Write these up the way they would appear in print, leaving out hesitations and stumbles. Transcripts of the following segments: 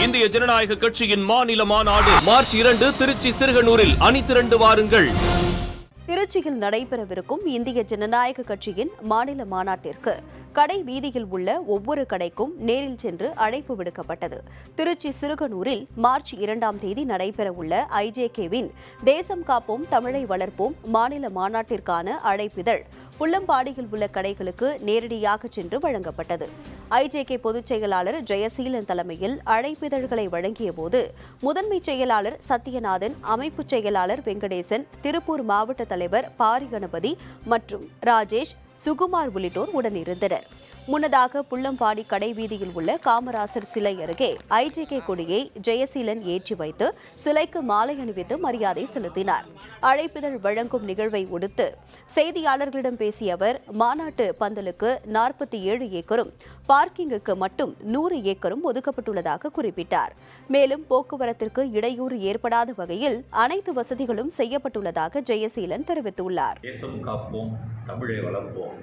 இந்திய ஜனநாயக கட்சியின் மாநில மாநாடு மார்ச் 2 திருச்சி சிறுகனூரில் அணிதிரண்டு வாருங்கள். திருச்சியில் நடைபெறவிருக்கும் இந்திய ஜனநாயக கட்சியின் மாநில மாநாட்டிற்கு கடை வீதியில் உள்ள ஒவ்வொரு கடைக்கும் நேரில் சென்று அழைப்பு விடுக்கப்பட்டது. திருச்சி சிறுகனூரில் மார்ச் 2ஆம் தேதி நடைபெறவுள்ள ஐஜேகேவின் தேசம் காப்போம் தமிழை வளர்ப்போம் மாநில மாநாட்டிற்கான அழைப்பிதழ் புள்ளம்பாடியில் உள்ள கடைகளுக்கு நேரடியாக சென்று வழங்கப்பட்டது. ஐஜேகே பொதுச் செயலாளர் ஜெயசீலன் தலைமையில் அழைப்பிதழ்களை வழங்கிய போது முதன்மைச் செயலாளர் சத்யநாதன், அமைப்புச் செயலாளர் வெங்கடேசன், திருப்பூர் மாவட்ட தலைவர் பாரி கணபதி மற்றும் ராஜேஷ், சுகுமார் உள்ளிட்டோர் உடனிருந்தனர். முன்னதாக புள்ளம்பாடி கடை வீதியில் உள்ள காமராசர் சிலை அருகே ஐஜேகே கொடியை ஜெயசீலன் ஏற்றி வைத்து சிலைக்கு மாலை அணிவித்து மரியாதை செலுத்தினார். அழைப்பிதழ் வழங்கும் நிகழ்வை ஒடுத்து செய்தியாளர்களிடம் பேசிய அவர், மாநாட்டு பந்தலுக்கு 47 ஏக்கரும் பார்க்கிங்குக்கு மட்டும் 100 ஏக்கரும் ஒதுக்கப்பட்டுள்ளதாக குறிப்பிட்டார். மேலும் போக்குவரத்திற்கு இடையூறு ஏற்படாத வகையில் அனைத்து வசதிகளும் செய்யப்பட்டுள்ளதாக ஜெயசீலன் தெரிவித்துள்ளார். தேசம் காப்போம் தமிழை வளர்ப்போம்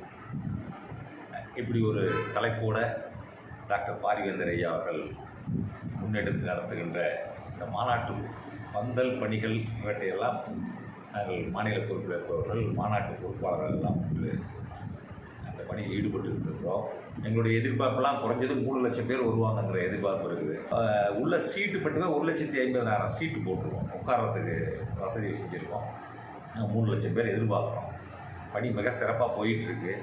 இப்படி ஒரு தலைப்போட டாக்டர் பாரிவேந்தர் ஐயா அவர்கள் முன்னெடுத்து நடத்துகின்ற இந்த மாநாட்டு பந்தல் பணிகள் இவற்றையெல்லாம் நாங்கள் மாநில பொறுப்பேற்பவர்கள், மாநாட்டு பொறுப்பாளர்கள் எல்லாம் ஒன்று அந்த பணியில் ஈடுபட்டு இருக்கிறோம். எங்களுடைய எதிர்பார்ப்பெல்லாம் குறைஞ்சது 3 லட்சம் பேர் வருவாங்கங்கிற எதிர்பார்ப்பு இருக்குது. உள்ள சீட்டு பட்டுமே 1,50,000 சீட்டு போட்டுருவோம். உட்கார்றதுக்கு வசதி செஞ்சுருக்கோம். 3 லட்சம் பேர் எதிர்பார்க்குறோம். பணி மிக சிறப்பாக போயிட்டுருக்கு.